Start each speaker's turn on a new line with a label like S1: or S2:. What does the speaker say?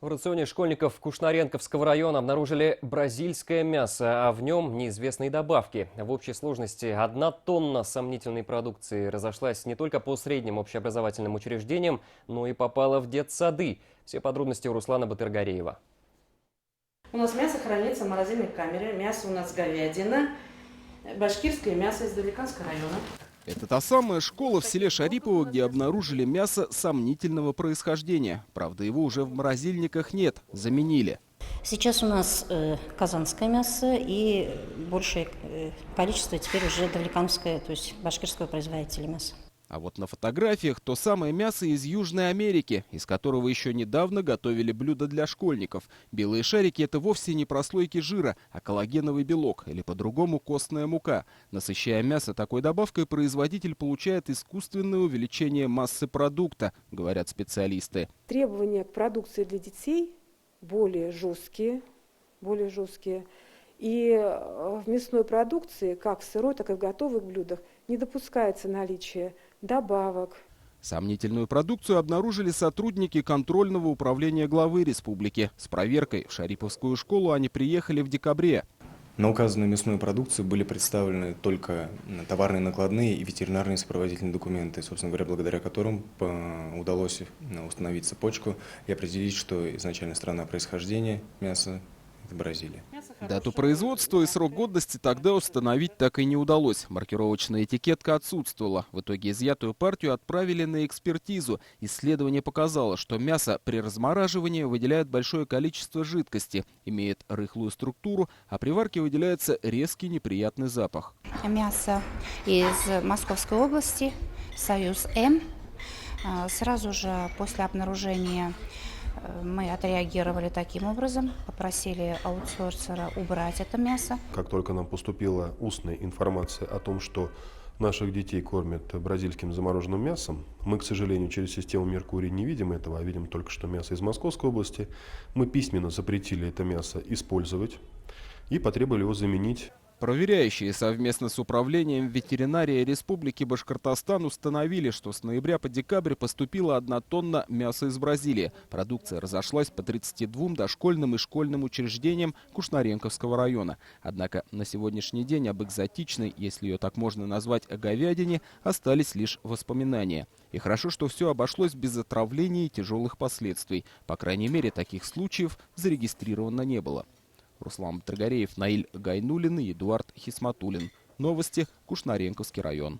S1: В рационе школьников Кушнаренковского района обнаружили бразильское мясо, а в нем неизвестные добавки. В общей сложности 1 тонна сомнительной продукции разошлась не только по средним общеобразовательным учреждениям, но и попала в детсады. Все подробности у Руслана Батыргареева.
S2: У нас мясо хранится в морозильной камере, мясо у нас говядина, башкирское мясо из Даликанского района.
S3: Это та самая школа в селе Шарипово, где обнаружили мясо сомнительного происхождения. Правда, его уже в морозильниках нет, заменили.
S4: Сейчас у нас казанское мясо и большее количество теперь уже давлекамское, то есть башкирского производителя мяса.
S3: А вот на фотографиях то самое мясо из Южной Америки, из которого еще недавно готовили блюда для школьников. Белые шарики – это вовсе не прослойки жира, а коллагеновый белок, или по-другому костная мука. Насыщая мясо такой добавкой, производитель получает искусственное увеличение массы продукта, говорят специалисты.
S5: Требования к продукции для детей более жесткие. И в мясной продукции, как в сырой, так и в готовых блюдах, не допускается наличие добавок.
S3: Сомнительную продукцию обнаружили сотрудники контрольного управления главы республики. С проверкой в Шариповскую школу они приехали в декабре.
S6: На указанную мясную продукцию были представлены только товарные накладные и ветеринарные сопроводительные документы, собственно говоря, благодаря которым удалось установить цепочку и определить, что изначально страна происхождения мяса – это Бразилия.
S3: Дату производства и срок годности тогда установить так и не удалось. Маркировочная этикетка отсутствовала. В итоге изъятую партию отправили на экспертизу. Исследование показало, что мясо при размораживании выделяет большое количество жидкости, имеет рыхлую структуру, а при варке выделяется резкий неприятный запах.
S7: Мясо из Московской области, Союз М. Сразу же после обнаружения мы отреагировали таким образом, попросили аутсорсера убрать это мясо.
S8: Как только нам поступила устная информация о том, что наших детей кормят бразильским замороженным мясом, мы, к сожалению, через систему Меркурий не видим этого, а видим только что мясо из Московской области, мы письменно запретили это мясо использовать и потребовали его заменить.
S3: Проверяющие совместно с управлением ветеринарии Республики Башкортостан установили, что с ноября по декабрь поступила 1 тонна мяса из Бразилии. Продукция разошлась по 32 дошкольным и школьным учреждениям Кушнаренковского района. Однако на сегодняшний день об экзотичной, если ее так можно назвать, говядине остались лишь воспоминания. И хорошо, что все обошлось без отравления и тяжелых последствий. По крайней мере, таких случаев зарегистрировано не было. Руслан Батыргареев, Наиль Гайнуллин и Эдуард Хисматуллин. Новости. Кушнаренковский район.